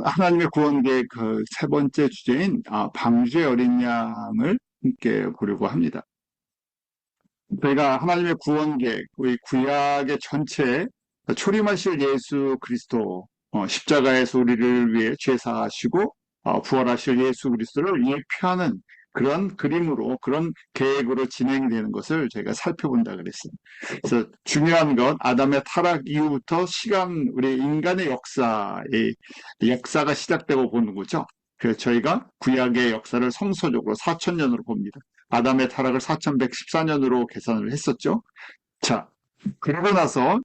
하나님의 구원 계획 그 세 번째 주제인 방주의 어린 양을 함께 보려고 합니다. 저희가 하나님의 구원 계획, 우리 구약의 전체에 초림하실 예수 그리스도, 십자가에서 우리를 위해 죄사하시고 부활하실 예수 그리스도를 예표하는 그런 그림으로, 그런 계획으로 진행이 되는 것을 저희가 살펴본다 그랬습니다. 그래서 중요한 건 아담의 타락 이후부터 우리 인간의 역사가 시작되고 보는 거죠. 그래서 저희가 구약의 역사를 성서적으로 4천년으로 봅니다. 아담의 타락을 4114년으로 계산을 했었죠. 자, 그러고 나서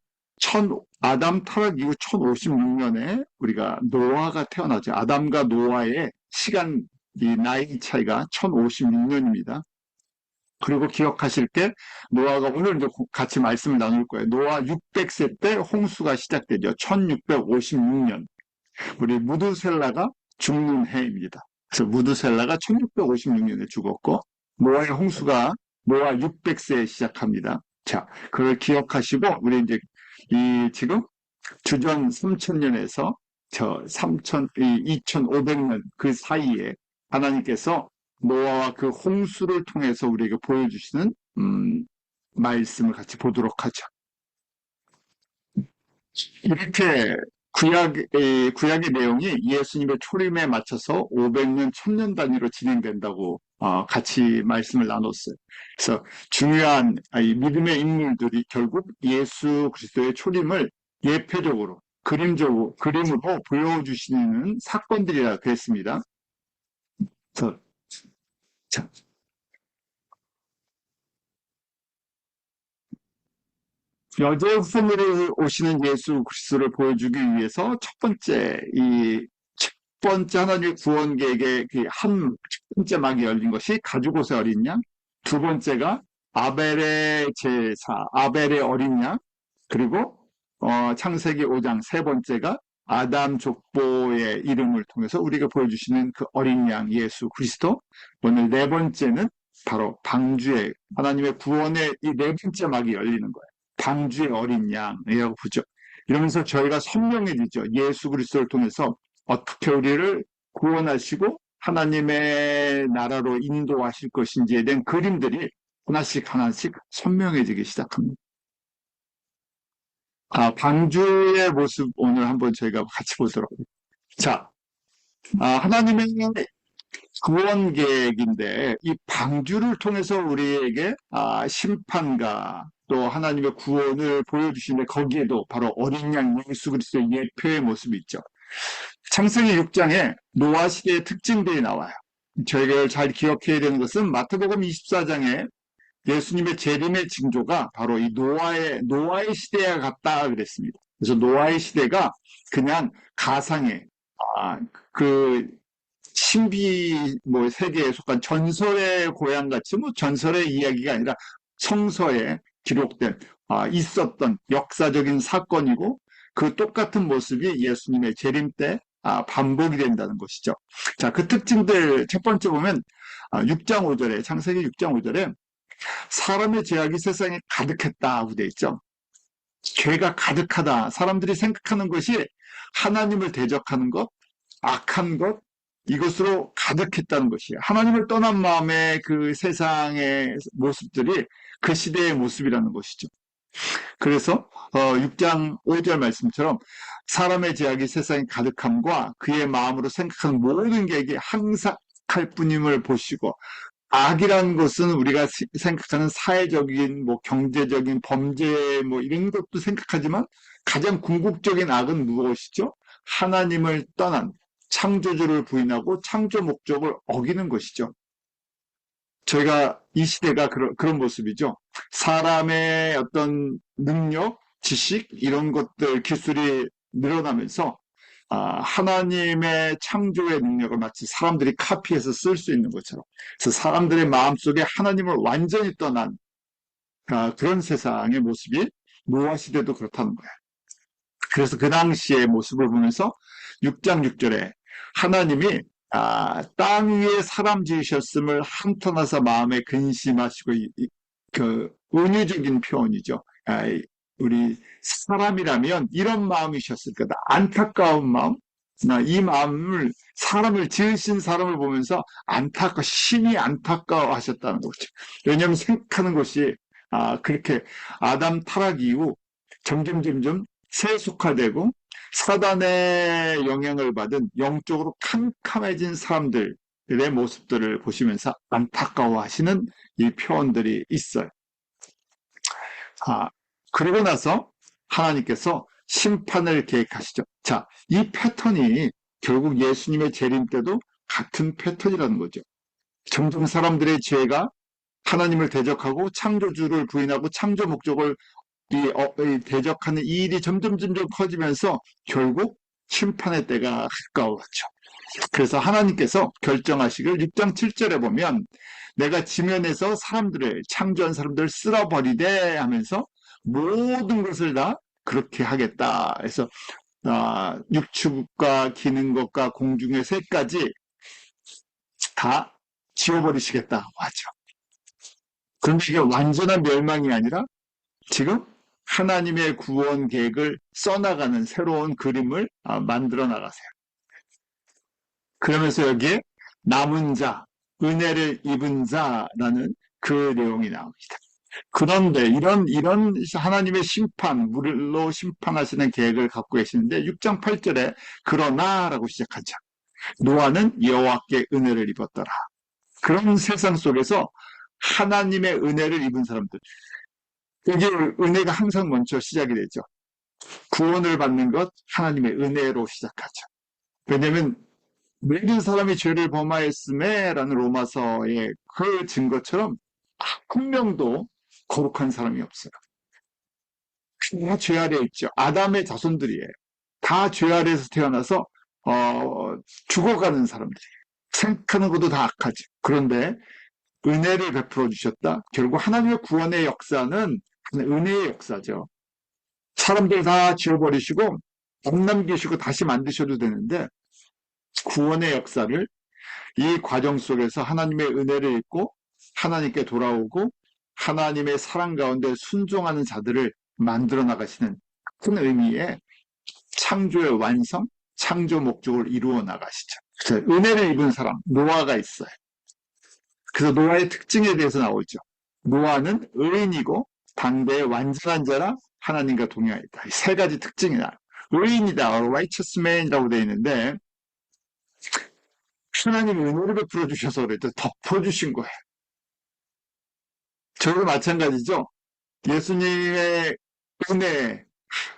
아담 타락 이후 1056년에 우리가 노아가 태어나죠. 아담과 노아의 이 나이 차이가 1056년입니다. 그리고 기억하실 게 노아가 오늘 이제 같이 말씀을 나눌 거예요. 노아 600세 때 홍수가 시작되죠. 1656년. 우리 무드셀라가 죽는 해입니다. 그래서 무드셀라가 1656년에 죽었고 노아의 홍수가 노아 600세에 시작합니다. 자, 그걸 기억하시고 우리 이제 지금 주전 3000년에서 2500년 그 사이에 하나님께서 노아와 그 홍수를 통해서 우리에게 보여주시는 말씀을 같이 보도록 하죠. 이렇게 구약의 내용이 예수님의 초림에 맞춰서 500년, 1000년 단위로 진행된다고 같이 말씀을 나눴어요. 그래서 중요한 이 믿음의 인물들이 결국 예수 그리스도의 초림을 예표적으로, 그림으로 보여주시는 사건들이라 그랬습니다. 그래서 자, 여제 후손으로 오시는 예수 그리스도를 보여주기 위해서 첫 번째 하나님의 구원 계획의 첫 번째 막이 열린 것이 가죽옷의 어린 양, 두 번째가 아벨의 어린 양, 그리고 창세기 5장 세 번째가 아담 족보의 이름을 통해서 우리가 보여주시는 그 어린 양 예수 그리스도. 오늘 네 번째는 바로 하나님의 구원의 이 네 번째 막이 열리는 거예요. 방주의 어린 양이라고 보죠. 이러면서 저희가 선명해지죠. 예수 그리스도를 통해서 어떻게 우리를 구원하시고 하나님의 나라로 인도하실 것인지에 대한 그림들이 하나씩 선명해지기 시작합니다. 방주의 모습 오늘 한번 저희가 같이 보도록 하겠습니다. 자, 하나님의 구원 계획인데 이 방주를 통해서 우리에게 심판과 또 하나님의 구원을 보여주시는데 거기에도 바로 어린 양 예수 그리스도의 예표의 모습이 있죠. 창세기 6장에 노아 시대의 특징들이 나와요. 저희가 잘 기억해야 되는 것은 마태복음 24장에 예수님의 재림의 징조가 바로 이 노아의 시대와 같다 그랬습니다. 그래서 노아의 시대가 그냥 가상의 그 신비 세계에 속한 전설의 고향같이 전설의 이야기가 아니라 성서에 기록된 있었던 역사적인 사건이고 그 똑같은 모습이 예수님의 재림 때 반복이 된다는 것이죠. 자, 그 특징들 첫 번째 보면 6장 5절에 창세기 6장 5절에 사람의 죄악이 세상에 가득했다고 되어 있죠. 죄가 가득하다. 사람들이 생각하는 것이 하나님을 대적하는 것, 악한 것, 이것으로 가득했다는 것이에요. 하나님을 떠난 마음의 그 세상의 모습들이 그 시대의 모습이라는 것이죠. 그래서 6장 5절 말씀처럼 사람의 죄악이 세상에 가득함과 그의 마음으로 생각하는 모든 계획이 항상할 뿐임을 보시고 악이라는 것은 우리가 생각하는 사회적인 경제적인 범죄 이런 것도 생각하지만 가장 궁극적인 악은 무엇이죠? 하나님을 떠난 창조주를 부인하고 창조 목적을 어기는 것이죠. 저희가 이 시대가 그런 모습이죠. 사람의 어떤 능력, 지식 이런 것들 기술이 늘어나면서 하나님의 창조의 능력을 마치 사람들이 카피해서 쓸 수 있는 것처럼 그래서 사람들의 마음속에 하나님을 완전히 떠난 그런 세상의 모습이 노아 시대도 그렇다는 거예요. 그래서 그 당시의 모습을 보면서 6장 6절에 하나님이 땅 위에 사람 지으셨음을 한탄하사 마음에 근심하시고 그 은유적인 표현이죠. 우리 사람이라면 이런 마음이셨을 거다. 안타까운 마음. 이 마음을, 사람을 지으신 사람을 보면서 신이 안타까워 하셨다는 거죠. 왜냐하면 생각하는 것이, 그렇게 아담 타락 이후 점점 세속화되고 사단의 영향을 받은 영적으로 캄캄해진 사람들의 모습들을 보시면서 안타까워 하시는 이 표현들이 있어요. 그러고 나서 하나님께서 심판을 계획하시죠. 자, 이 패턴이 결국 예수님의 재림 때도 같은 패턴이라는 거죠. 점점 사람들의 죄가 하나님을 대적하고 창조주를 부인하고 창조 목적을 대적하는 이 일이 점점 커지면서 결국 심판의 때가 가까웠죠. 그래서 하나님께서 결정하시길 6장 7절에 보면 내가 지면에서 창조한 사람들을 쓸어버리되 하면서 모든 것을 다 그렇게 하겠다. 그래서 육축과 기는 것과 공중의 새까지 다 지워버리시겠다고 하죠. 그런데 이게 완전한 멸망이 아니라 지금 하나님의 구원 계획을 써나가는 새로운 그림을 만들어 나가세요. 그러면서 여기에 남은 자, 은혜를 입은 자라는 그 내용이 나옵니다. 그런데 이런 하나님의 물로 심판하시는 계획을 갖고 계시는데 6장 8절에 그러나라고 시작하죠. 노아는 여호와께 은혜를 입었더라. 그런 세상 속에서 하나님의 은혜를 입은 사람들, 여기 은혜가 항상 먼저 시작이 되죠. 구원을 받는 것 하나님의 은혜로 시작하죠. 왜냐하면 모든 사람이 죄를 범하였음에 라는 로마서의 그 증거처럼 한 명도 거룩한 사람이 없어요. 다 죄 아래에 있죠. 아담의 자손들이에요. 다 죄 아래에서 태어나서 죽어가는 사람들이에요. 생각하는 것도 다 악하죠. 그런데 은혜를 베풀어 주셨다. 결국 하나님의 구원의 역사는 은혜의 역사죠. 사람들 다 지워버리시고 안 남기시고 다시 만드셔도 되는데 구원의 역사를 이 과정 속에서 하나님의 은혜를 입고 하나님께 돌아오고 하나님의 사랑 가운데 순종하는 자들을 만들어 나가시는 큰 의미의 창조의 완성, 창조 목적을 이루어 나가시죠. 그래서 은혜를 입은 사람, 노아가 있어요. 그래서 노아의 특징에 대해서 나오죠. 노아는 의인이고 당대의 완전한 자라 하나님과 동행하였다. 세 가지 특징이 나요. 의인이다, righteous man이라고 되어 있는데 하나님이 은혜를 베풀어 주셔서 그랬죠. 덮어주신 거예요. 저도 마찬가지죠. 예수님의 은혜,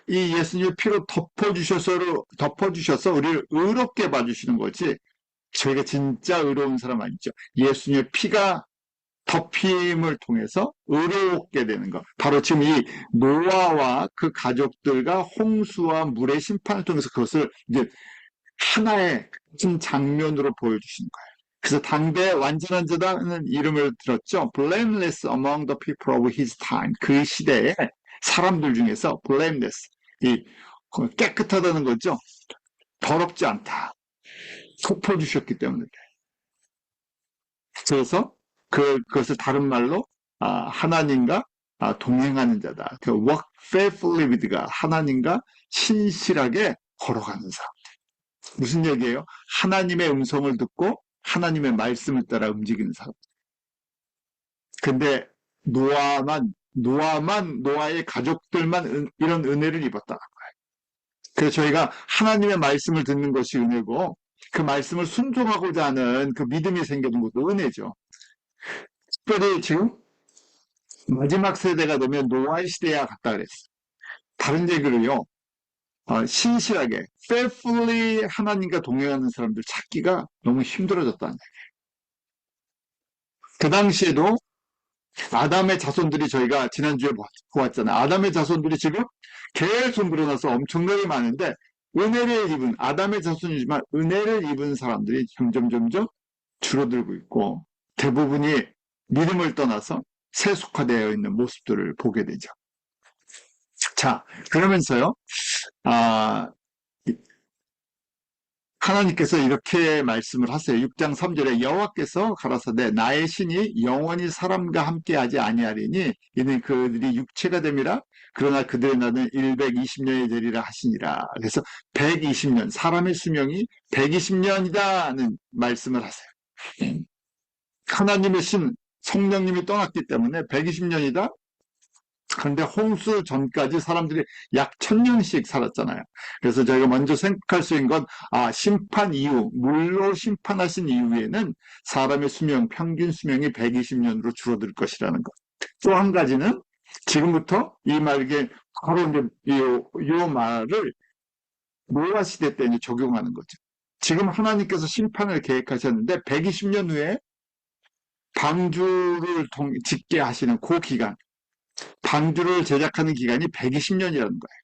이 예수님의 피로 덮어주셔서 우리를 의롭게 봐주시는 거지. 저희가 진짜 의로운 사람 아니죠. 예수님의 피가 덮임을 통해서 의롭게 되는 것. 바로 지금 이 노아와 그 가족들과 홍수와 물의 심판을 통해서 그것을 이제 하나의 큰 장면으로 보여주시는 거예요. 그래서 당대 완전한 자다는 이름을 들었죠. Blameless among the people of his time. 그 시대의 사람들 중에서 blameless, 깨끗하다는 거죠. 더럽지 않다. 덮어주셨기 때문에. 그래서 그것을 다른 말로 하나님과 동행하는 자다. 그 walk faithfully with가 하나님과 신실하게 걸어가는 사람. 무슨 얘기예요? 하나님의 음성을 듣고 하나님의 말씀을 따라 움직이는 사람. 근데 노아의 가족들만 이런 은혜를 입었다는 거예요. 그래서 저희가 하나님의 말씀을 듣는 것이 은혜고 그 말씀을 순종하고자 하는 그 믿음이 생기는 것도 은혜죠. 특별히 지금 마지막 세대가 되면 노아의 시대에 갔다 그랬어요. 다른 얘기를요. 신실하게, faithfully 하나님과 동행하는 사람들 찾기가 너무 힘들어졌다는 얘기예요. 그 당시에도 아담의 자손들이 저희가 지난주에 보았잖아요. 아담의 자손들이 지금 계속 늘어나서 엄청나게 많은데 아담의 자손이지만 은혜를 입은 사람들이 점점 줄어들고 있고 대부분이 믿음을 떠나서 세속화되어 있는 모습들을 보게 되죠. 자, 그러면서요, 하나님께서 이렇게 말씀을 하세요. 6장 3절에 여호와께서 가라사대 나의 신이 영원히 사람과 함께하지 아니하리니 이는 그들이 육체가 됨이라 그러나 그들의 나는 120년이 되리라 하시니라. 그래서 120년 사람의 수명이 120년이다는 말씀을 하세요. 하나님의 신 성령님이 떠났기 때문에 120년이다. 그런데 홍수 전까지 사람들이 약 1000년씩 살았잖아요. 그래서 저희가 먼저 생각할 수 있는 건, 심판 이후, 물로 심판하신 이후에는 사람의 수명, 평균 수명이 120년으로 줄어들 것이라는 것. 또 한 가지는 지금부터 이 말에 바로 이제 이 말을 노아 시대 때 이제 적용하는 거죠. 지금 하나님께서 심판을 계획하셨는데 120년 후에 방주를 짓게 하시는 그 기간, 방주를 제작하는 기간이 120년이라는 거예요.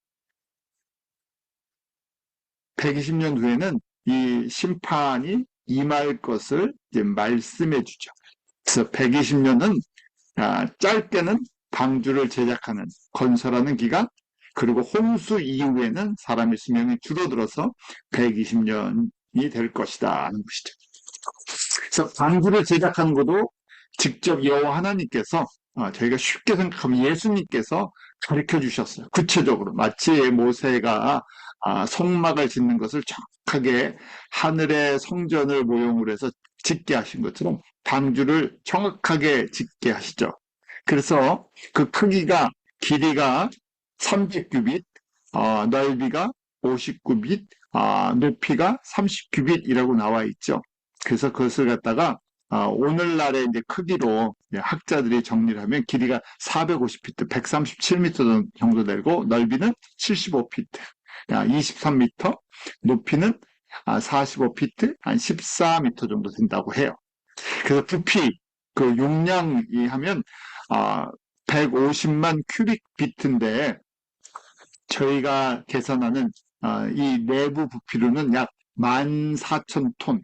120년 후에는 이 심판이 임할 것을 이제 말씀해 주죠. 그래서 120년은 짧게는 방주를 제작하는, 건설하는 기간, 그리고 홍수 이후에는 사람의 수명이 줄어들어서 120년이 될 것이다 하는 것이죠. 그래서 방주를 제작하는 것도 직접 여호와 하나님께서 저희가 쉽게 생각하면 예수님께서 가르쳐 주셨어요. 구체적으로 마치 모세가 성막을 짓는 것을 정확하게 하늘의 성전을 모형으로 해서 짓게 하신 것처럼 방주를 정확하게 짓게 하시죠. 그래서 그 크기가 길이가 300규빗, 넓이가 59빗, 높이가 30규빗이라고 나와 있죠. 그래서 그것을 갖다가 오늘날의 이제 크기로 학자들이 정리를 하면 길이가 450피트, 137m 정도 되고 넓이는 75피트, 23m, 높이는 45피트, 한 14m 정도 된다고 해요. 그래서 부피, 그 용량이 하면 150만 큐빅피트인데 저희가 계산하는 이 내부 부피로는 약 14,000톤.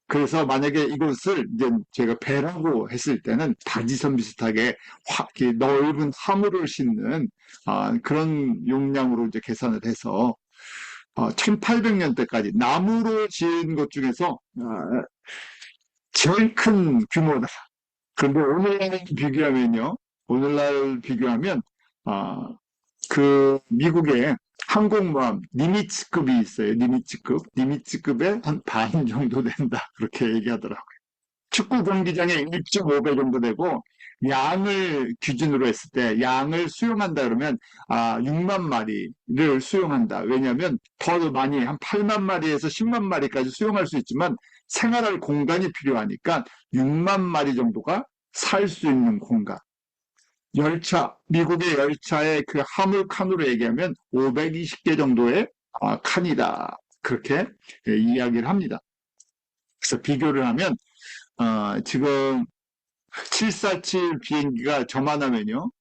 그래서 만약에 이것을 이제 제가 배라고 했을 때는 바지선 비슷하게 넓은 화물을 싣는 그런 용량으로 이제 계산을 해서 1800년대까지 나무로 지은 것 중에서 제일 큰 규모다. 그런데 오늘날 비교하면 그 미국의 항공모함 니미츠급이 있어요. 니미츠급의 한 반 정도 된다. 그렇게 얘기하더라고요. 축구 경기장의 1.5배 정도 되고 양을 기준으로 했을 때 양을 수용한다 그러면 6만 마리를 수용한다. 왜냐하면 더 많이 한 8만 마리에서 10만 마리까지 수용할 수 있지만 생활할 공간이 필요하니까 6만 마리 정도가 살 수 있는 공간. 열차, 미국의 열차의 그 화물 칸으로 얘기하면 520개 정도의 칸이다. 그렇게 이야기를 합니다. 그래서 비교를 하면 지금 747 비행기가 저만하면요.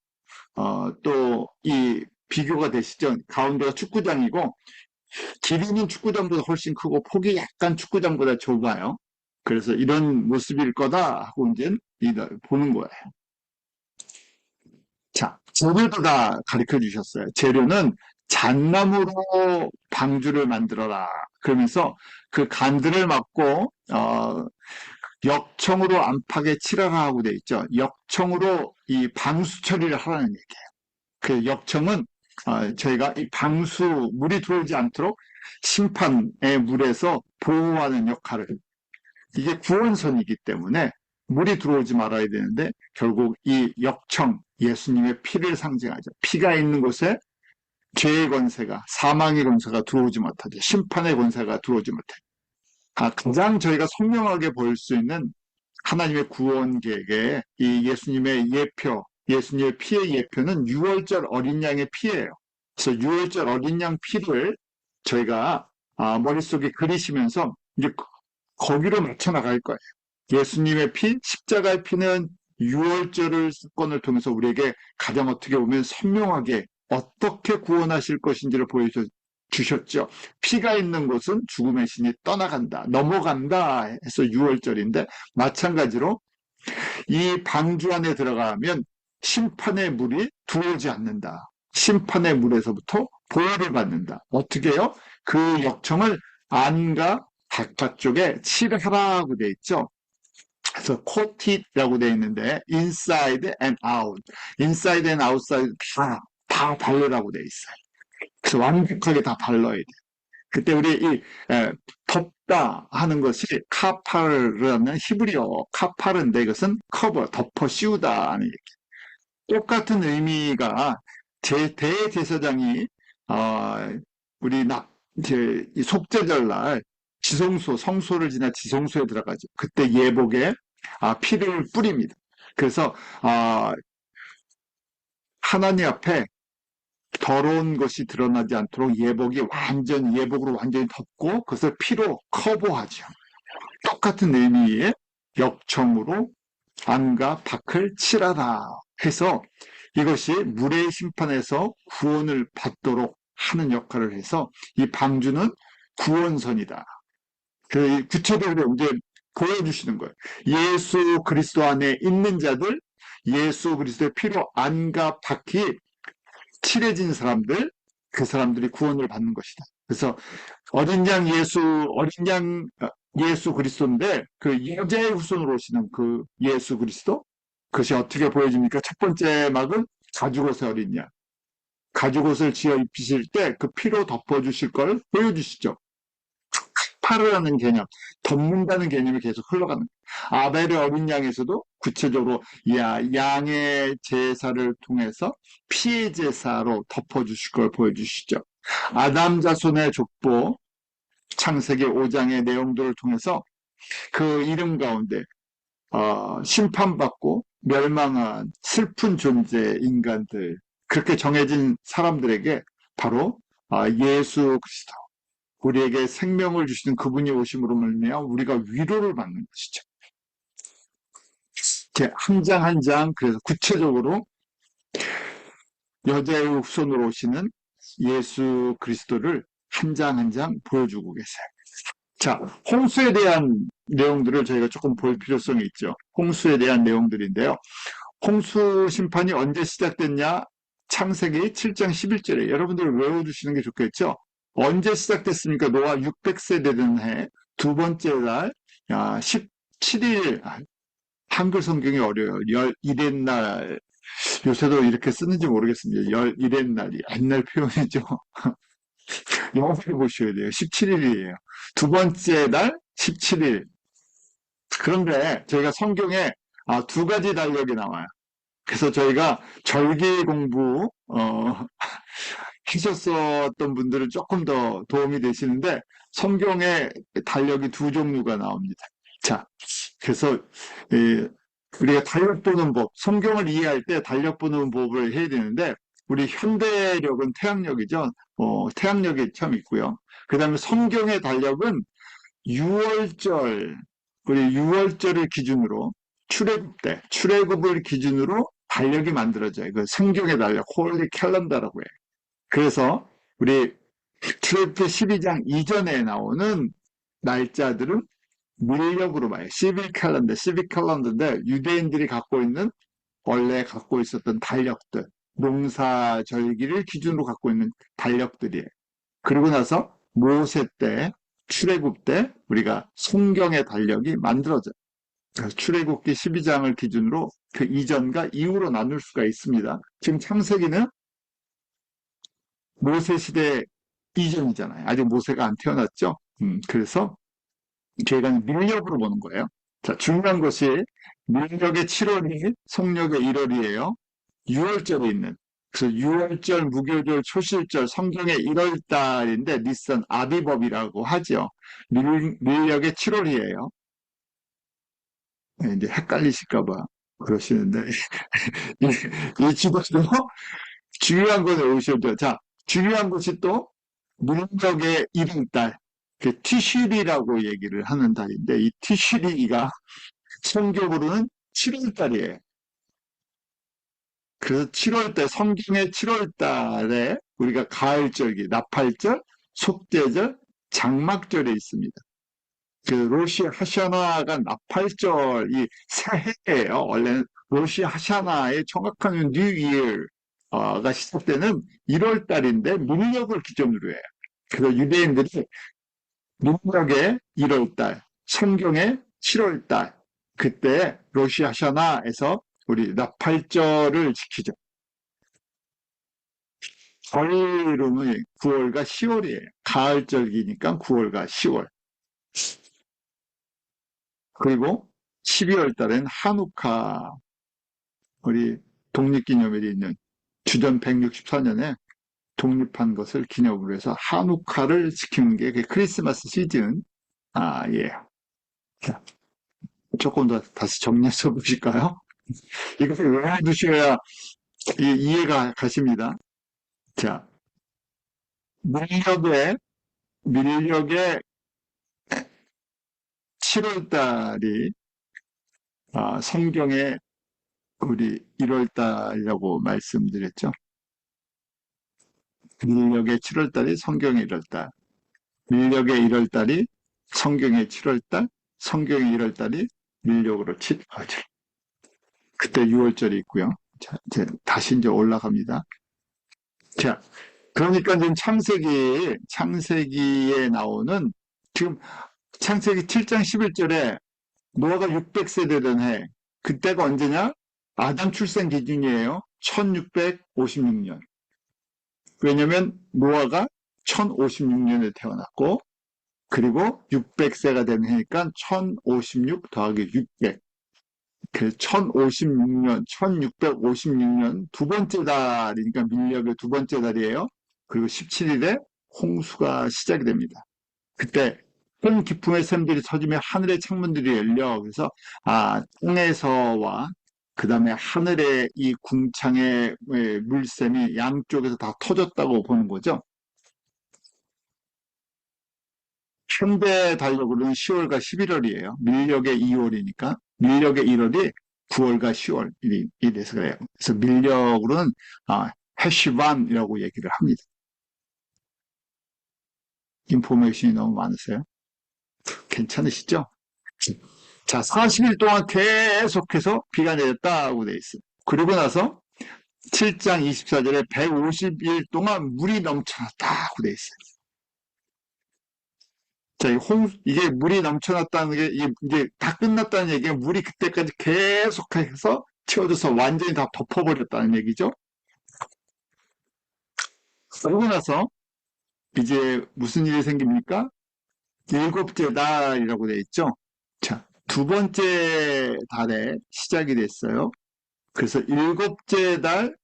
또 이 비교가 되시죠. 가운데가 축구장이고 길이는 축구장보다 훨씬 크고 폭이 약간 축구장보다 좁아요. 그래서 이런 모습일 거다 하고 이제 보는 거예요. 자, 재료도 다 가르쳐 주셨어요. 재료는 잣나무로 방주를 만들어라. 그러면서 그 간들을 막고 역청으로 안팎에 칠하라 하고 돼 있죠. 역청으로 이 방수 처리를 하라는 얘기예요. 그 역청은 저희가 이 방수 물이 들어오지 않도록 심판의 물에서 보호하는 역할을, 이게 구원선이기 때문에 물이 들어오지 말아야 되는데 결국 이 역청, 예수님의 피를 상징하죠. 피가 있는 곳에 죄의 권세가, 사망의 권세가 들어오지 못하죠. 심판의 권세가 들어오지 못해요. 가장 저희가 선명하게 보일 수 있는 하나님의 구원 계획에 이 예수님의 예표, 예수님의 피의 예표는 6월절 어린 양의 피예요. 그래서 6월절 어린 양 피를 저희가 머릿속에 그리시면서 이제 거기로 맞춰 나갈 거예요. 예수님의 피, 십자가의 피는 6월절을 사건을 통해서 우리에게 가장 어떻게 보면 선명하게 어떻게 구원하실 것인지를 보여주셨죠. 피가 있는 곳은 죽음의 신이 떠나간다, 넘어간다 해서 6월절인데 마찬가지로 이 방주 안에 들어가면 심판의 물이 들어오지 않는다. 심판의 물에서부터 보호를 받는다. 어떻게 해요? 그 역청을 안과 바깥쪽에 칠하라고 돼 있죠. 그래서 coated라고 돼 있는데 inside and out, inside and outside 다 바르라고 돼 있어요. 그래서 완벽하게 다 발라야 돼. 그때 우리 덮다 하는 것이 카파르라는 히브리어 카파르인데 이것은 커버, 덮어 씌우다 하는 얘기. 똑같은 의미가 대제사장이 우리 이 속죄절날 지성소, 성소를 지나 지성소에 들어가죠. 그때 예복에 피를 뿌립니다. 그래서 하나님 앞에 더러운 것이 드러나지 않도록 예복으로 완전히 덮고 그것을 피로 커버하죠. 똑같은 의미의 역청으로 안과 밖을 칠하다 해서 이것이 물의 심판에서 구원을 받도록 하는 역할을 해서 이 방주는 구원선이다. 그 구체적으로 이제 보여주시는 거예요. 예수 그리스도 안에 있는 자들, 예수 그리스도의 피로 안과 밖이 칠해진 사람들, 그 사람들이 구원을 받는 것이다. 그래서 어린 양 예수 그리스도인데 그 여자의 후손으로 오시는 그 예수 그리스도, 그것이 어떻게 보여집니까? 첫 번째 막은 가죽옷의 어린 양. 가죽옷을 지어 입히실 때 그 피로 덮어주실 걸 보여주시죠. 파르라는 개념, 덮는다는 개념이 계속 흘러가는 거예요. 아벨의 어린 양에서도 구체적으로 양의 제사를 통해서 피의 제사로 덮어주실 걸 보여주시죠. 아담 자손의 족보, 창세기 5장의 내용들을 통해서 그 이름 가운데 심판받고 멸망한 슬픈 존재 인간들, 그렇게 정해진 사람들에게 바로 예수 그리스도, 우리에게 생명을 주시는 그분이 오심으로 말미암아 우리가 위로를 받는 것이죠. 이렇게 한 장 한 장, 그래서 구체적으로 여자의 후손으로 오시는 예수 그리스도를 한 장 한 장 보여주고 계세요. 자, 홍수에 대한 내용들을 저희가 조금 볼 필요성이 있죠. 홍수에 대한 내용들인데요. 홍수 심판이 언제 시작됐냐? 창세기 7장 11절에 여러분들 외워두시는 게 좋겠죠? 언제 시작됐습니까? 노아 600세 되던 해 두 번째 날 17일, 한글 성경이 어려워요. 11의 날, 요새도 이렇게 쓰는지 모르겠습니다. 11의 날이 옛날 표현이죠. 영어를 보셔야 돼요. 17일이에요. 두 번째 날 17일. 그런데 저희가 성경에 두 가지 달력이 나와요. 그래서 저희가 절기 공부 하셨었던 분들은 조금 더 도움이 되시는데 성경에 달력이 두 종류가 나옵니다. 자, 그래서 우리가 달력 보는 법, 성경을 이해할 때 달력 보는 법을 해야 되는데 우리 현대력은 태양력이죠. 태양력이 참 있고요. 그 다음에 성경의 달력은 6월절, 우리 6월절을 기준으로 출애굽 때, 출애굽을 기준으로 달력이 만들어져요. 그 성경의 달력, 홀리 캘런더라고 해요. 그래서 우리 출애굽기 12장 이전에 나오는 날짜들은 밀력으로 봐요. 시빅 캘런더인데 유대인들이 원래 갖고 있었던 달력들, 농사절기를 기준으로 갖고 있는 달력들이에요. 그리고 나서 모세 때, 출애굽 때 우리가 성경의 달력이 만들어져요. 그래서 출애굽기 12장을 기준으로 그 이전과 이후로 나눌 수가 있습니다. 지금 창세기는 모세 시대 이전이잖아요. 아직 모세가 안 태어났죠. 그래서 저희가 밀력으로 보는 거예요. 자, 중요한 것이 밀력의 7월이 성력의 1월이에요. 6월절에 있는. 그래서 6월절, 무교절, 초실절, 성경의 1월달인데 니산 아비법이라고 하죠. 밀력의 7월이에요. 이제 헷갈리실까봐 그러시는데 이 집어도 중요한 것을 오셔도, 자, 중요한 것이 또 밀력의 1월달, 그 티슈리라고 얘기를 하는 달인데 이 티슈리가 성경으로는 7월달이에요. 그래서 7월달, 성경의 7월달에 우리가 가을절기, 나팔절, 속죄절, 장막절에 있습니다. 그 로시 하샤나가 나팔절이 새해예요. 원래는 로시 하샤나의 정확한 뉴 이어가 시작되는 1월달인데 밀력을 기점으로 해요. 그래서 유대인들이 민력의 1월달, 성경의 7월달, 그때 로시아샤나에서 우리 나팔절을 지키죠. 저희 이름은 9월과 10월이에요. 가을절기니까 9월과 10월. 그리고 12월 달엔 한우카, 우리 독립기념일이 있는 주전 164년에 독립한 것을 기념으로 해서 한우카를 지키는 게 크리스마스 시즌. 아, 예. 자, 조금 더 다시 정리해서 보실까요? 이것을 왜 해두셔야 이해가 가십니다. 자, 밀력의 7월 달이 성경의 우리 1월 달이라고 말씀드렸죠. 밀력의 7월 달이 성경의 1월 달. 밀력의 1월 달이 성경의 7월 달. 성경의 1월 달이 밀력으로 그때 6월절이 있고요. 자, 이제 다시 이제 올라갑니다. 자, 그러니까 지금 창세기에 나오는 지금 창세기 7장 11절에 노아가 600세대 된 해, 그때가 언제냐? 아담 출생 기준이에요. 1656년. 왜냐면 노아가 1056년에 태어났고, 그리고 600세가 되는 해니까 1056 더하기 600. 그 1056년, 1656년 두 번째 달이니까 밀력의 두 번째 달이에요. 그리고 17일에 홍수가 시작이 됩니다. 그때 큰 기풍의 샘들이 터지며 하늘의 창문들이 열려 그래서 땅에서와 그 다음에 하늘의 이 궁창의 물샘이 양쪽에서 다 터졌다고 보는 거죠. 현대 달력으로는 10월과 11월이에요. 밀력의 2월이니까 밀력의 1월이 9월과 10월이 돼서 그래요. 그래서 밀력으로는 해시반이라고 얘기를 합니다. 인포메이션이 너무 많으세요? 괜찮으시죠? 자, 40일 동안 계속해서 비가 내렸다고 돼 있어요. 그리고 나서 7장 24절에 150일 동안 물이 넘쳐났다고 돼 있어요. 자, 이게 물이 넘쳐났다는 게, 이게 다 끝났다는 얘기가 물이 그때까지 계속해서 채워져서 완전히 다 덮어버렸다는 얘기죠. 그러고 나서 이제 무슨 일이 생깁니까? 일곱째 달이라고 돼 있죠. 자, 두 번째 달에 시작이 됐어요. 그래서 일곱째 달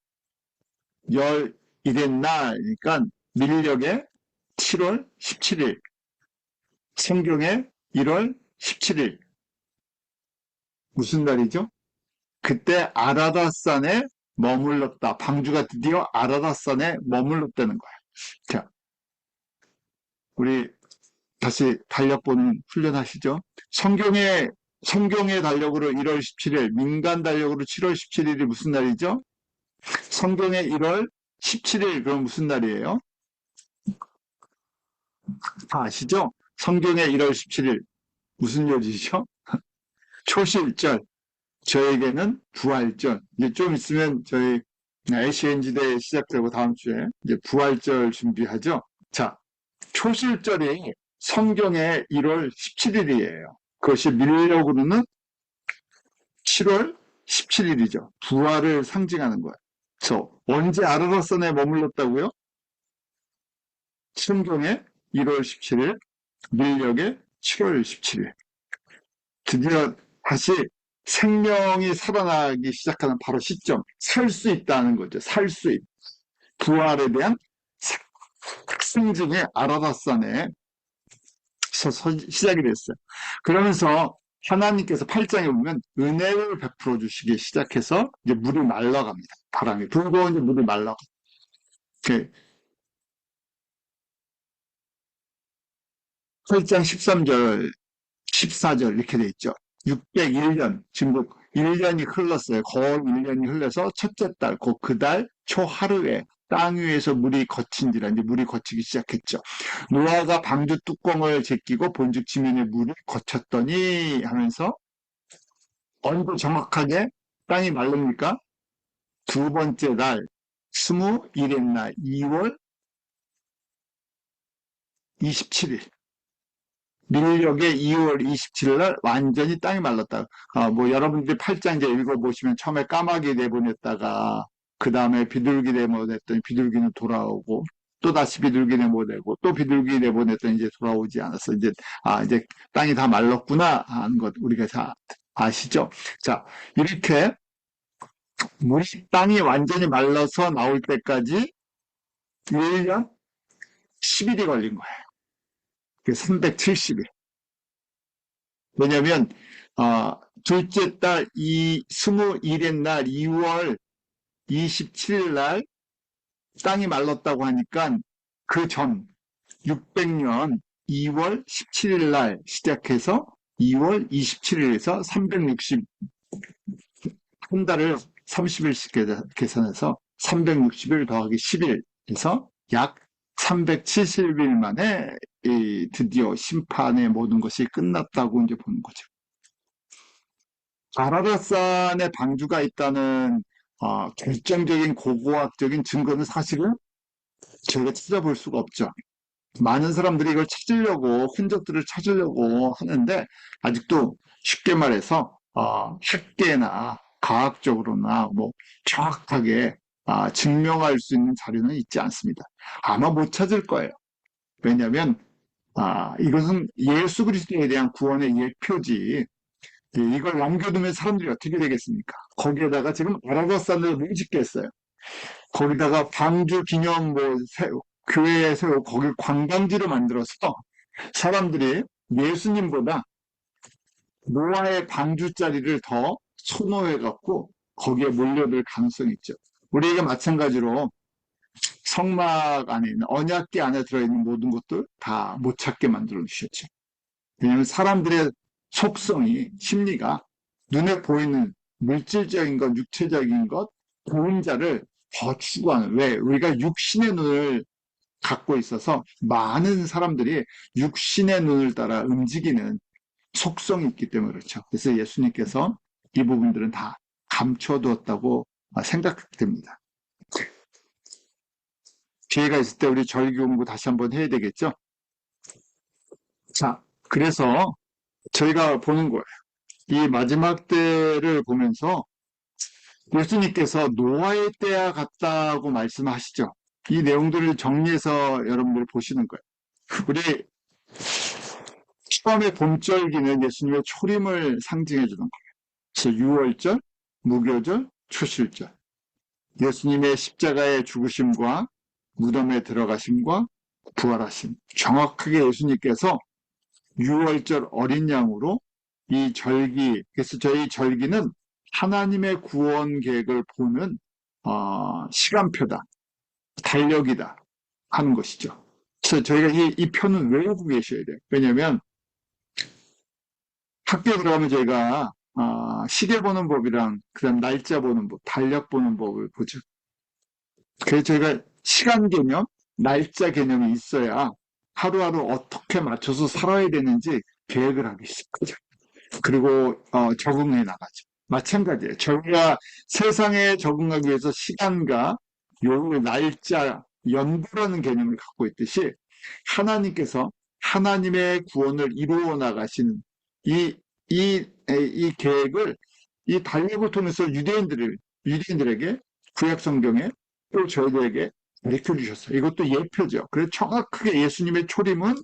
열 일의 날이니까 밀력의 7월 17일, 성경의 1월 17일. 무슨 날이죠? 그때 아라닷산에 머물렀다. 방주가 드디어 아라닷산에 머물렀다는 거예요. 자, 우리 다시 달력 보는 훈련하시죠. 성경의 달력으로 1월 17일, 민간 달력으로 7월 17일이 무슨 날이죠? 성경의 1월 17일, 그럼 무슨 날이에요? 다 아시죠? 성경의 1월 17일, 무슨 요일이죠? 초실절. 저에게는 부활절. 이제 좀 있으면 저희 ACN지대 시작되고 다음 주에 이제 부활절 준비하죠. 자, 초실절이 성경의 1월 17일이에요. 그것이 밀력으로는 7월 17일이죠. 부활을 상징하는 거예요. 그래서 언제 아르라산에 머물렀다고요? 성경의 1월 17일, 밀력의 7월 17일. 드디어 다시 생명이 살아나기 시작하는 바로 시점. 살 수 있다는 거죠. 살 수 있. 부활에 대한 상징이 아라닷산에 시작이 됐어요. 그러면서 하나님께서 8장에 보면 은혜를 베풀어 주시기 시작해서 이제 물이 말라갑니다. 바람이 불고 이제 물이 말라가. 8장 13절, 14절 이렇게 돼 있죠. 601년, 지금 1년이 흘렀어요. 거의 1년이 흘러서 첫째 달, 곧 그 달 초하루에 땅 위에서 물이 거친지라 이제 물이 거치기 시작했죠. 노아가 방주 뚜껑을 제끼고 본즉 지면에 물이 거쳤더니 하면서 언제 정확하게 땅이 마릅니까? 두 번째 날 21일 날 2월 27일 밀력의 2월 27일 날 완전히 땅이 말랐다. 뭐 여러분들이 8장 이제 읽어보시면 처음에 까마귀 내보냈다가 그 다음에 비둘기 내보냈더니 비둘기는 돌아오고 또 다시 비둘기 내보내고 또 비둘기 내보냈더니 이제 돌아오지 않았어. 이제 땅이 다 말랐구나 하는 것 우리가 다 아시죠? 자, 이렇게 땅이 완전히 말라서 나올 때까지 1년 10일이 걸린 거예요. 370일. 왜냐면, 둘째 달 21의 날 2월 27일 날 땅이 말랐다고 하니까 그 전 600년 2월 17일 날 시작해서 2월 27일에서 360, 한 달을 30일씩 계산해서 360일 더하기 10일에서 약 370일 만에 드디어 심판의 모든 것이 끝났다고 이제 보는 거죠. 아라랏산에 방주가 있다는 결정적인 고고학적인 증거는 사실은 저희가 찾아볼 수가 없죠. 많은 사람들이 이걸 찾으려고 흔적들을 찾으려고 하는데 아직도 쉽게 말해서 학계나 과학적으로나 뭐 정확하게 증명할 수 있는 자료는 있지 않습니다. 아마 못 찾을 거예요. 왜냐하면 이것은 예수 그리스도에 대한 구원의 예표지. 이걸 남겨두면 사람들이 어떻게 되겠습니까? 거기에다가 지금 아라밧산을 못 짓겠어요. 거기다가 방주 기념 교회에 세우고 거기 관광지로 만들어서 사람들이 예수님보다 노아의 방주 자리를 더 선호해갖고 거기에 몰려들 가능성이 있죠. 우리에게 마찬가지로 성막 안에 있는 언약궤 안에 들어있는 모든 것들 다 못 찾게 만들어 주셨죠. 왜냐하면 사람들의 속성이 심리가 눈에 보이는 물질적인 것, 육체적인 것, 좋은 자를 더 추구하는. 왜? 우리가 육신의 눈을 갖고 있어서 많은 사람들이 육신의 눈을 따라 움직이는 속성이 있기 때문에 그렇죠. 그래서 예수님께서 이 부분들은 다 감춰두었다고 생각됩니다. 기회가 있을 때 우리 절기 공부 다시 한번 해야 되겠죠? 자, 그래서 저희가 보는 거예요. 이 마지막 때를 보면서 예수님께서 노아의 때와 같다고 말씀하시죠. 이 내용들을 정리해서 여러분들이 보시는 거예요. 우리 처음에 봄절기는 예수님의 초림을 상징해 주는 거예요. 그래서 유월절, 무교절, 초실절. 예수님의 십자가의 죽으심과 무덤에 들어가심과 부활하심. 정확하게 예수님께서 유월절 어린 양으로 이 절기, 그래서 저희 절기는 하나님의 구원 계획을 보는 시간표다, 달력이다 하는 것이죠. 그래서 저희가 이 표는 외우고 계셔야 돼요. 왜냐하면 학교에 들어가면 저희가 시계 보는 법이랑 그다음 날짜 보는 법, 달력 보는 법을 보죠. 그래서 저희가 시간 개념, 날짜 개념이 있어야 하루하루 어떻게 맞춰서 살아야 되는지 계획을 하기 쉽거죠. 그리고 적응해 나가죠. 마찬가지예요. 저희가 세상에 적응하기 위해서 시간과 요 날짜, 연도라는 개념을 갖고 있듯이 하나님께서 하나님의 구원을 이루어 나가시는 이 계획을 이 달력을 통해서 유대인들에게 구약 성경에 또 저희들에게 가르쳐 주셨어요. 이것도 예표죠. 그래서 정확하게 예수님의 초림은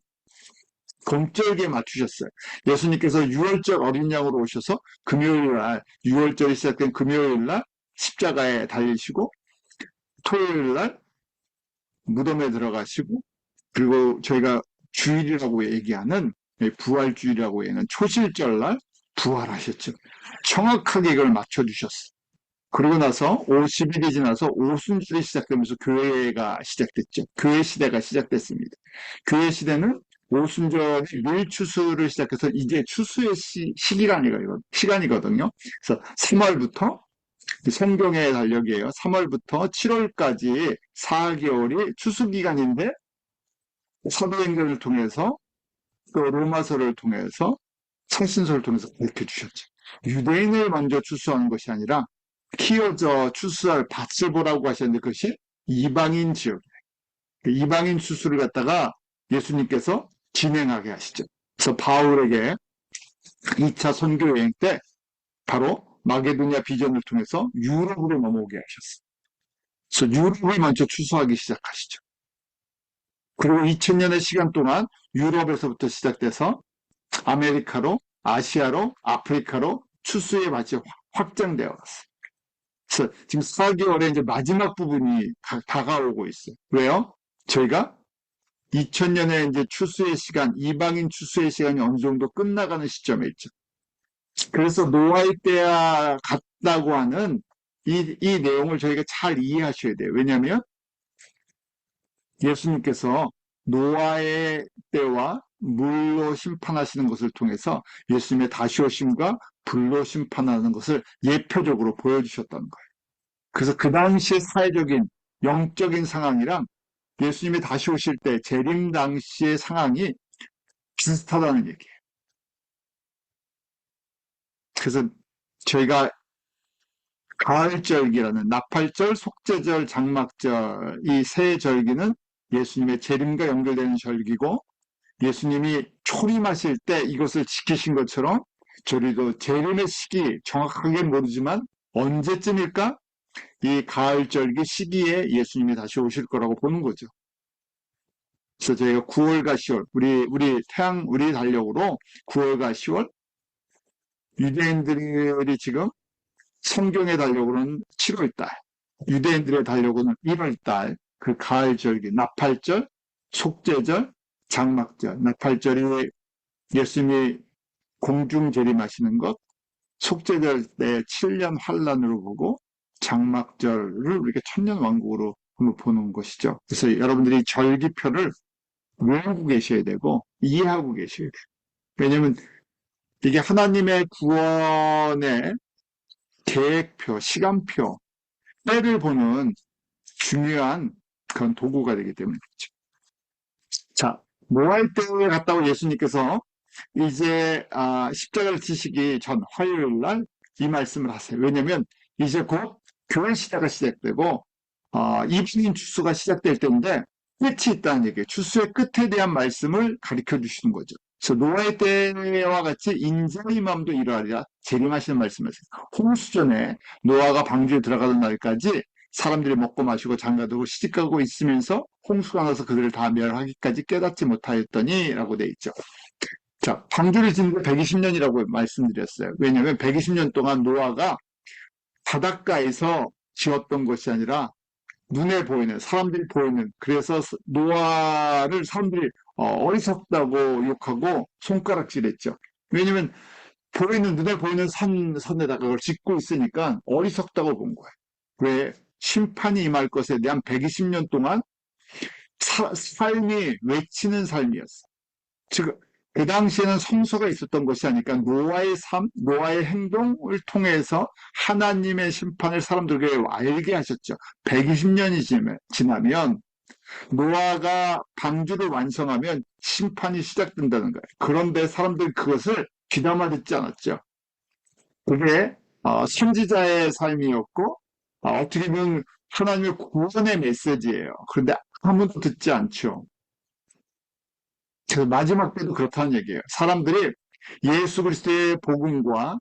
봄절기에 맞추셨어요. 예수님께서 유월절 어린 양으로 오셔서 금요일 날, 유월절이 시작된 금요일 날 십자가에 달리시고 토요일 날 무덤에 들어가시고 그리고 저희가 주일이라고 얘기하는 부활주일이라고 얘기하는 초실절 날 부활하셨죠. 정확하게 이걸 맞춰주셨어요. 그러고 나서 50일이 지나서 오순절이 시작되면서 교회가 시작됐죠. 교회 시대가 시작됐습니다. 교회 시대는 오순절이 율추수를 시작해서 이제 추수의 시간이거든요. 그래서 3월부터 성경의 달력이에요. 3월부터 7월까지 4개월이 추수 기간인데 사도행전을 통해서 또 로마서를 통해서 성신서를 통해서 가르쳐 주셨죠. 유대인을 먼저 추수하는 것이 아니라 키워져 추수할 밭을 보라고 하셨는데 그것이 이방인 지역, 이방인 추수를 갖다가 예수님께서 진행하게 하시죠. 그래서 바울에게 2차 선교 여행 때 바로 마게도니아 비전을 통해서 유럽으로 넘어오게 하셨어요. 그래서 유럽을 먼저 추수하기 시작하시죠. 그리고 2000년의 시간 동안 유럽에서부터 시작돼서 아메리카로, 아시아로, 아프리카로 추수의 밭이 확장되어 왔어요. 그래서 지금 4개월의 이제 마지막 부분이 다가오고 있어요. 왜요? 저희가 2000년에 이제 추수의 시간, 이방인 추수의 시간이 어느 정도 끝나가는 시점에 있죠. 그래서 노아의 때와 같다고 하는 이 내용을 저희가 잘 이해하셔야 돼요. 왜냐하면 예수님께서 노아의 때와 물로 심판하시는 것을 통해서 예수님의 다시 오심과 불로 심판하는 것을 예표적으로 보여주셨다는 거예요. 그래서 그 당시의 사회적인 영적인 상황이랑 예수님이 다시 오실 때 재림 당시의 상황이 비슷하다는 얘기예요. 그래서 저희가 가을절기라는 나팔절, 속죄절, 장막절 이 세 절기는 예수님의 재림과 연결되는 절기고 예수님이 초림하실 때 이것을 지키신 것처럼 저희도 재림의 시기 정확하게 모르지만 언제쯤일까? 이 가을절기 시기에 예수님이 다시 오실 거라고 보는 거죠. 그래서 저희가 9월과 10월, 우리 달력으로 9월과 10월, 유대인들이 지금 성경의 달력으로는 7월달, 유대인들의 달력으로는 1월달, 그 가을절기, 나팔절, 속죄절, 장막절, 나팔절이 예수님이 공중 재림하시는 것, 속죄절 때 7년 환란으로 보고 장막절을 우리가 천년 왕국으로 보는 것이죠. 그래서 여러분들이 절기표를 외우고 계셔야 되고 이해하고 계셔야 돼요. 왜냐하면 이게 하나님의 구원의 계획표, 시간표, 때를 보는 중요한 그런 도구가 되기 때문에 그렇죠. 자, 노아의 때에 갔다고 예수님께서 이제 십자가를 지시기 전 화요일 날 이 말씀을 하세요. 왜냐하면 이제 곧 교회 시대가 시작되고 이방인 추수가 시작될 때인데 끝이 있다는 얘기예요. 추수의 끝에 대한 말씀을 가르쳐 주시는 거죠. 그래서 노아의 때와 같이 인자의 마음도 이러하리라 재림하시는 말씀이었어요. 홍수전에 노아가 방주에 들어가던 날까지 사람들이 먹고 마시고 장가들고 시집가고 있으면서 홍수가 나서 그들을 다 멸하기까지 깨닫지 못하였더니 라고 돼 있죠. 자, 방주를 짓는 게 120년이라고 말씀드렸어요. 왜냐하면 120년 동안 노아가 바닷가에서 지었던 것이 아니라 눈에 보이는, 사람들이 보이는, 그래서 노아를 사람들이 어리석다고 욕하고 손가락질했죠. 왜냐면 눈에 보이는 선에다가 그걸 짓고 있으니까 어리석다고 본 거예요. 왜? 심판이 임할 것에 대한 120년 동안 삶이 외치는 삶이었어요. 즉, 그 당시에는 성소가 있었던 것이 아니까 노아의 삶, 노아의 행동을 통해서 하나님의 심판을 사람들에게 알게 하셨죠. 120년이 지나면 노아가 방주를 완성하면 심판이 시작된다는 거예요. 그런데 사람들이 그것을 귀담아 듣지 않았죠. 그게 선지자의 삶이었고 어떻게 보면 하나님의 구원의 메시지예요. 그런데 아무도 듣지 않죠. 그래서 마지막 때도 그렇다는 얘기예요. 사람들이 예수 그리스도의 복음과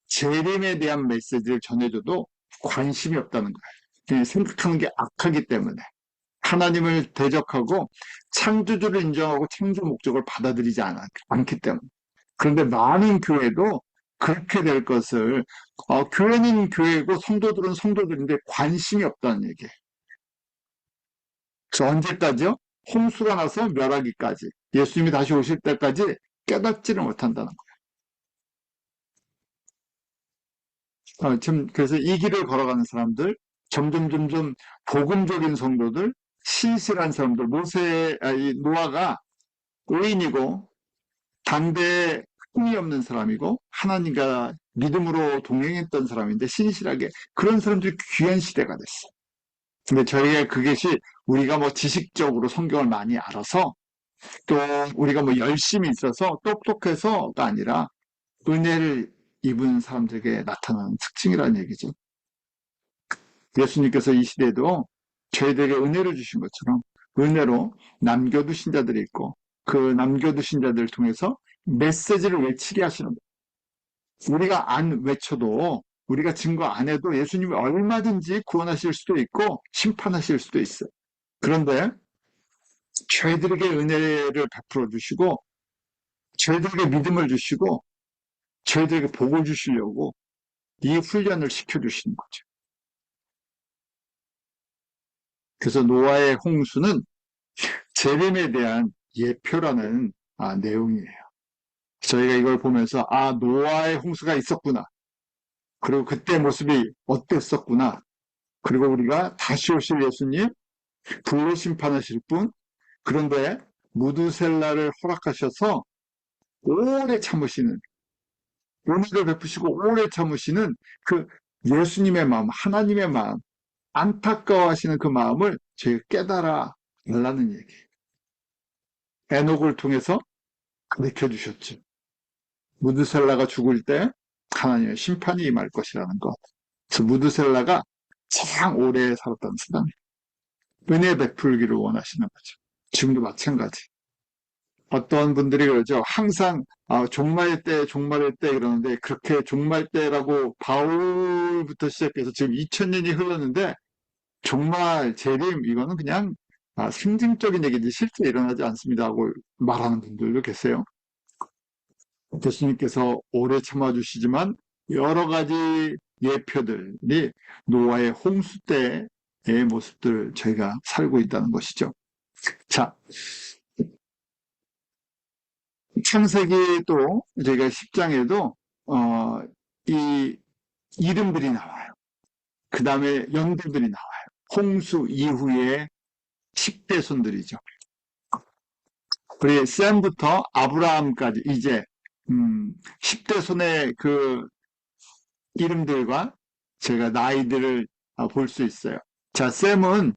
재림에 대한 메시지를 전해줘도 관심이 없다는 거예요. 그냥 생각하는 게 악하기 때문에. 하나님을 대적하고 창조주를 인정하고 창조 목적을 받아들이지 않기 때문에. 그런데 많은 교회도 그렇게 될 것을 교회는 교회고 성도들은 성도들인데 관심이 없다는 얘기예요. 그래서 언제까지요? 홍수가 나서 멸하기까지 예수님이 다시 오실 때까지 깨닫지를 못한다는 거예요. 그래서 이 길을 걸어가는 사람들 점점 복음적인 성도들 신실한 사람들 노아가 의인이고 당대에 흠이 없는 사람이고 하나님과 믿음으로 동행했던 사람인데 신실하게 그런 사람들이 귀한 시대가 됐어요. 근데 저희가 그것이 우리가 뭐 지식적으로 성경을 많이 알아서 또 우리가 뭐 열심히 있어서 똑똑해서가 아니라 은혜를 입은 사람들에게 나타나는 특징이라는 얘기죠. 예수님께서 이 시대에도 저희들에게 은혜를 주신 것처럼 은혜로 남겨두신 자들이 있고 그 남겨두신 자들을 통해서 메시지를 외치게 하시는 거예요. 우리가 안 외쳐도, 우리가 증거 안 해도 예수님이 얼마든지 구원하실 수도 있고 심판하실 수도 있어요. 그런데 저희들에게 은혜를 베풀어 주시고 저희들에게 믿음을 주시고 저희들에게 복을 주시려고 이 훈련을 시켜주시는 거죠. 그래서 노아의 홍수는 재림에 대한 예표라는 내용이에요. 저희가 이걸 보면서 노아의 홍수가 있었구나. 그리고 그때 모습이 어땠었구나. 그리고 우리가 다시 오실 예수님, 불로 심판하실 분, 그런데 무두셀라를 허락하셔서 오래 참으시는, 은혜를 베푸시고 오래 참으시는 그 예수님의 마음, 하나님의 마음, 안타까워하시는 그 마음을 저희가 깨달아 달라는 얘기예요. 에녹을 통해서 가르쳐 주셨죠. 무드셀라가 죽을 때 하나님의 심판이 임할 것이라는 것. 그래서 무드셀라가 가장 오래 살았던 사람이에요. 은혜 베풀기를 원하시는 거죠. 지금도 마찬가지. 어떤 분들이 그러죠. 항상 종말 때, 종말의 때 그러는데 그렇게 종말 때라고 바울부터 시작해서 지금 2000년이 흘렀는데 종말, 재림 이거는 그냥 상징적인 얘기지 실제 일어나지 않습니다 하고 말하는 분들도 계세요. 예수님께서 오래 참아주시지만 여러 가지 예표들이 노아의 홍수 때의 모습들을 저희가 살고 있다는 것이죠. 자, 창세기 또 저희가 10장에도 이 이름들이 나와요. 그 다음에 연들들이 나와요. 홍수 이후의 10대 손들이죠. 우리 셈부터 아브라함까지 이제 10대 손의 그 이름들과 제가 나이들을 볼 수 있어요. 자, 셈은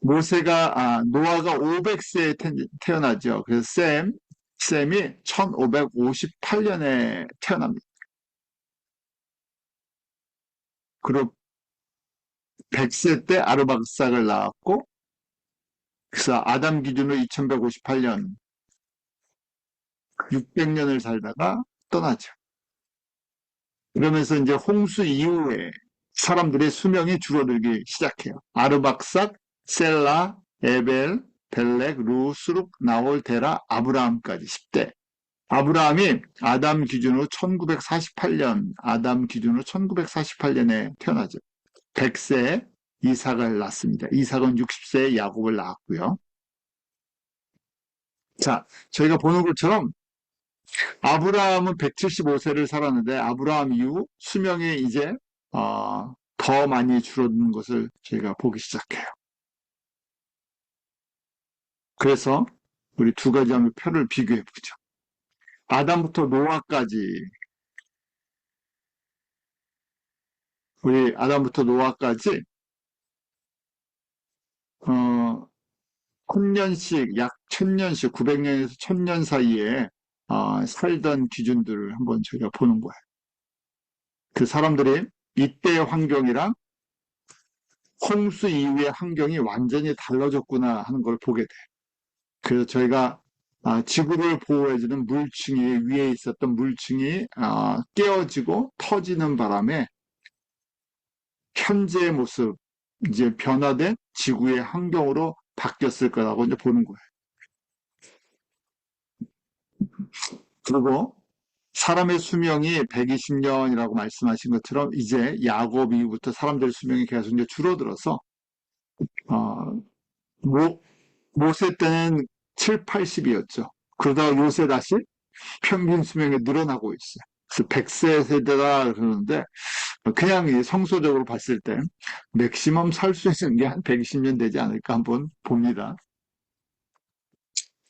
노아가 500세에 태어나죠. 그래서 셈이 1558년에 태어납니다. 그리고 100세 때 아르박삭을 낳았고, 그래서 아담 기준으로 2158년, 600년을 살다가 떠나죠. 그러면서 이제 홍수 이후에 사람들의 수명이 줄어들기 시작해요. 아르박삭, 셀라, 에벨, 벨렉, 루, 수룩, 나홀, 데라, 아브라함까지 10대. 아브라함이 아담 기준으로 1948년에 태어나죠. 100세에 이삭을 낳습니다. 이삭은 60세에 야곱을 낳았고요. 자, 저희가 보는 것처럼 아브라함은 175세를 살았는데 아브라함 이후 수명이 이제 더 많이 줄어드는 것을 저희가 보기 시작해요. 그래서 우리 두 가지 한번 표를 비교해 보죠. 아담부터 노아까지 우리 아담부터 노아까지 1000년씩 약 1000년씩 900년에서 1000년 사이에 살던 기준들을 한번 저희가 보는 거예요. 그 사람들이 이때의 환경이랑 홍수 이후의 환경이 완전히 달라졌구나 하는 걸 보게 돼요. 그래서 저희가 지구를 보호해주는 물층이 위에 있었던 물층이 깨어지고 터지는 바람에 현재의 모습, 이제 변화된 지구의 환경으로 바뀌었을 거라고 이제 보는 거예요. 그리고 사람의 수명이 120년이라고 말씀하신 것처럼 이제 야곱 이후부터 사람들의 수명이 계속 이제 줄어들어서 모세 때는 7, 80이었죠. 그러다가 요새 다시 평균 수명이 늘어나고 있어요. 그래서 100세 세대다 그러는데 그냥 성소적으로 봤을 때 맥시멈 살 수 있는 게 한 120년 되지 않을까 한번 봅니다.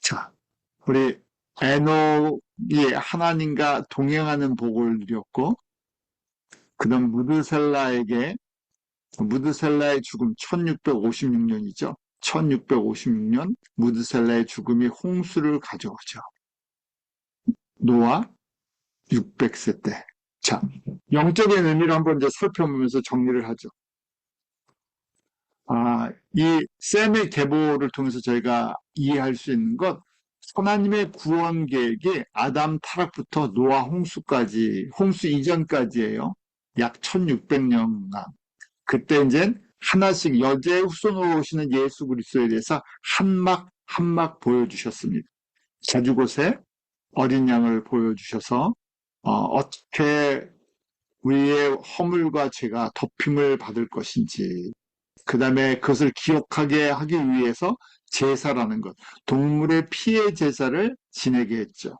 자, 우리 에녹이 하나님과 동행하는 복을 누렸고 그다음 무드셀라의 죽음 1656년이죠. 1656년 무드셀라의 죽음이 홍수를 가져오죠. 노아 600세 때. 자, 영적인 의미를 한번 이제 살펴보면서 정리를 하죠. 이 셈의 계보를 통해서 저희가 이해할 수 있는 것, 하나님의 구원 계획이 아담 타락부터 노아 홍수까지, 홍수 이전까지예요. 약 1600년간. 그때 이제 하나씩 여제 후손으로 오시는 예수 그리스도에 대해서 한막 한막 보여주셨습니다. 제주곳에 어린 양을 보여주셔서 어떻게 우리의 허물과 죄가 덮임을 받을 것인지, 그 다음에 그것을 기억하게 하기 위해서 제사라는 것, 동물의 피의 제사를 지내게 했죠.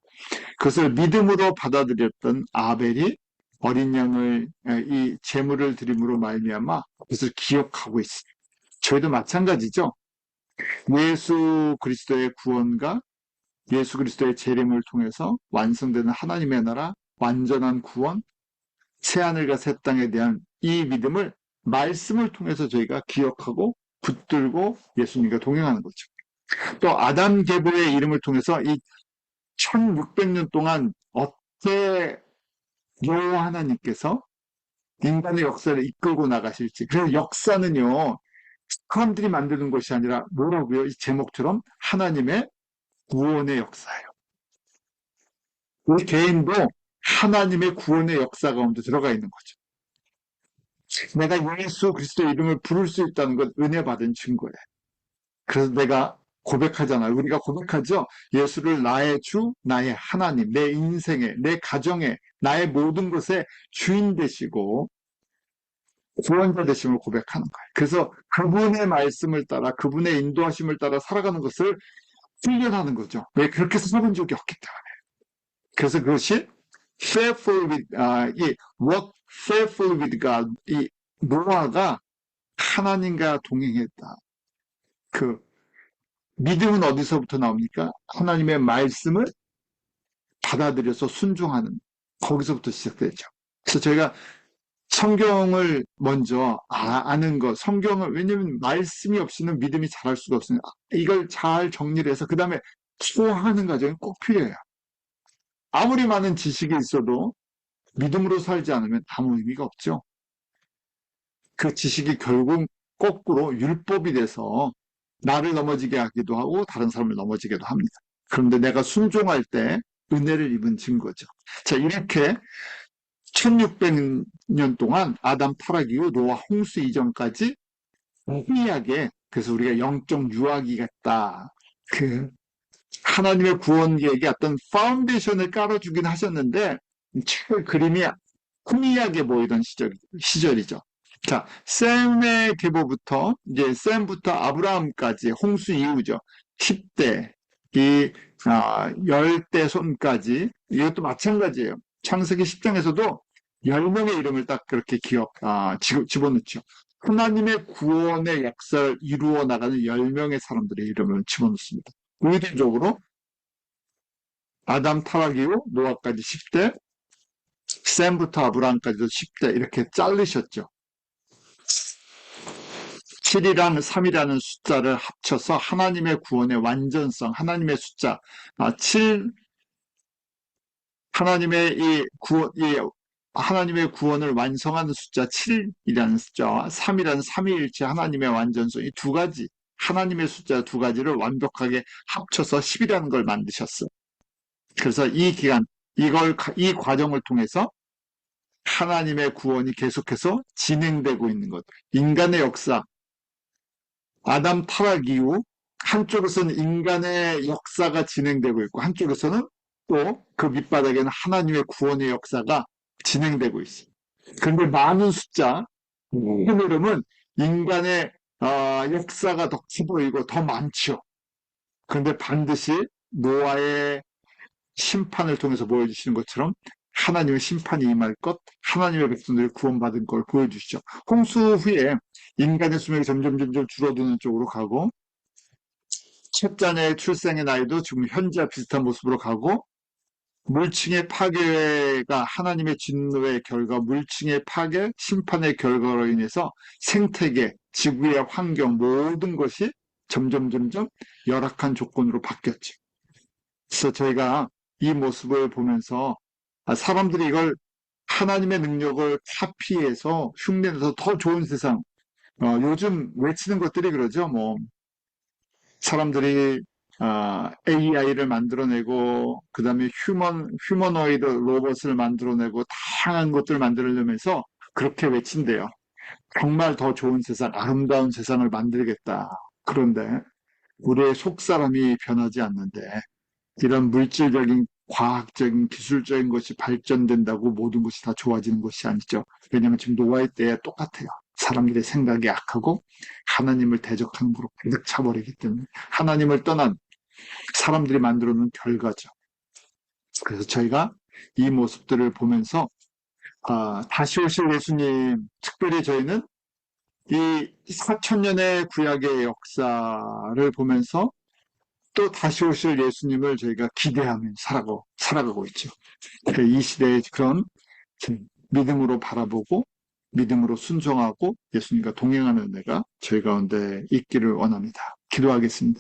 그것을 믿음으로 받아들였던 아벨이 어린 양을 이 제물을 드림으로 말미암아 그것을 기억하고 있습니다. 저희도 마찬가지죠. 예수 그리스도의 구원과 예수 그리스도의 재림을 통해서 완성되는 하나님의 나라, 완전한 구원, 새하늘과 새 땅에 대한 이 믿음을 말씀을 통해서 저희가 기억하고 붙들고 예수님과 동행하는 거죠. 또 아담 계보의 이름을 통해서 이 1600년 동안 어떻게 여호와 하나님께서 인간의 역사를 이끌고 나가실지. 그래서 역사는요, 사람들이 만드는 것이 아니라 뭐라고요? 이 제목처럼 하나님의 구원의 역사예요. 우리 개인도 하나님의 구원의 역사 가운데 들어가 있는 거죠. 내가 예수 그리스도의 이름을 부를 수 있다는 건 은혜 받은 증거예요. 그래서 내가 고백하잖아요. 우리가 고백하죠. 예수를 나의 주, 나의 하나님, 내 인생에, 내 가정에, 나의 모든 것에 주인 되시고 구원자 되심을 고백하는 거예요. 그래서 그분의 말씀을 따라, 그분의 인도하심을 따라 살아가는 것을 훈련하는 거죠. 왜? 그렇게 살아본 적이 없기 때문에. 그래서 그것이 faithful with, 이 walk faithful with God, 이 노아가 하나님과 동행했다. 그 믿음은 어디서부터 나옵니까? 하나님의 말씀을 받아들여서 순종하는, 거기서부터 시작되죠. 그래서 저희가 성경을 먼저 아는 것, 성경을, 왜냐면 말씀이 없이는 믿음이 자랄 수가 없으니까 이걸 잘 정리를 해서 그 다음에 소화하는 과정이 꼭 필요해요. 아무리 많은 지식이 있어도 믿음으로 살지 않으면 아무 의미가 없죠. 그 지식이 결국 거꾸로 율법이 돼서 나를 넘어지게 하기도 하고 다른 사람을 넘어지게도 합니다. 그런데 내가 순종할 때 은혜를 입은 증거죠. 자, 이렇게 1600년 동안 아담 타락 이후 노아 홍수 이전까지 무의하게, 그래서 우리가 영적 유아기 같다. 그 하나님의 구원 계획에 어떤 파운데이션을 깔아주긴 하셨는데 그림이 희미하게 보이던 시절이죠. 자, 셈의 계보부터 이제 셈부터 아브라함까지 홍수 이후죠. 10대 이 열대 손까지 이것도 마찬가지예요. 창세기 10장에서도 10명의 이름을 딱 그렇게 집어넣죠. 하나님의 구원의 역사를 이루어 나가는 10명의 사람들의 이름을 집어넣습니다. 의도적으로 아담 타락 이후 노아까지 10대, 셈부터 아브라함까지도 10대 이렇게 자르셨죠. 7이랑 3이라는 숫자를 합쳐서 하나님의 구원의 완전성, 하나님의 숫자 7, 하나님의 구원을 완성하는 숫자 7이라는 숫자와 3이라는 삼위일체 하나님의 완전성, 이 두 가지, 하나님의 숫자 두 가지를 완벽하게 합쳐서 10이라는 걸 만드셨어요. 그래서 이 과정을 통해서 하나님의 구원이 계속해서 진행되고 있는 것. 인간의 역사, 아담 타락 이후 한쪽에서는 인간의 역사가 진행되고 있고 한쪽에서는 또 그 밑바닥에는 하나님의 구원의 역사가 진행되고 있습니다. 그런데 많은 숫자, 큰 흐름은 인간의 역사가 더 커 보이고 더 많죠. 그런데 반드시 노아의 심판을 통해서 보여주시는 것처럼 하나님의 심판이 임할 것, 하나님의 백성들이 구원받은 걸 보여주시죠. 홍수 후에 인간의 수명이 점점 줄어드는 쪽으로 가고 첫 자녀의 출생의 나이도 지금 현재와 비슷한 모습으로 가고 물층의 파괴가 하나님의 진노의 결과, 물층의 파괴, 심판의 결과로 인해서 생태계, 지구의 환경 모든 것이 점점 열악한 조건으로 바뀌었죠. 그래서 저희가 이 모습을 보면서 사람들이 이걸 하나님의 능력을 카피해서 흉내내서 더 좋은 세상, 요즘 외치는 것들이 그러죠. 뭐 사람들이 AI를 만들어내고, 그 다음에 휴머노이드 로봇을 만들어내고, 다양한 것들을 만들어내면서 그렇게 외친대요. 정말 더 좋은 세상, 아름다운 세상을 만들겠다. 그런데 우리의 속사람이 변하지 않는데, 이런 물질적인, 과학적인, 기술적인 것이 발전된다고 모든 것이 다 좋아지는 것이 아니죠. 왜냐하면 지금 노아의 때에 똑같아요. 사람들의 생각이 약하고 하나님을 대적하는 으로 가득 차버리기 때문에 하나님을 떠난 사람들이 만들어 놓은 결과죠. 그래서 저희가 이 모습들을 보면서 다시 오실 예수님, 특별히 저희는 이 4천년의 구약의 역사를 보면서 또 다시 오실 예수님을 저희가 기대하며 살아가고 있죠. 이 시대의 그런 믿음으로 바라보고 믿음으로 순종하고 예수님과 동행하는 은혜가 저희 가운데 있기를 원합니다. 기도하겠습니다.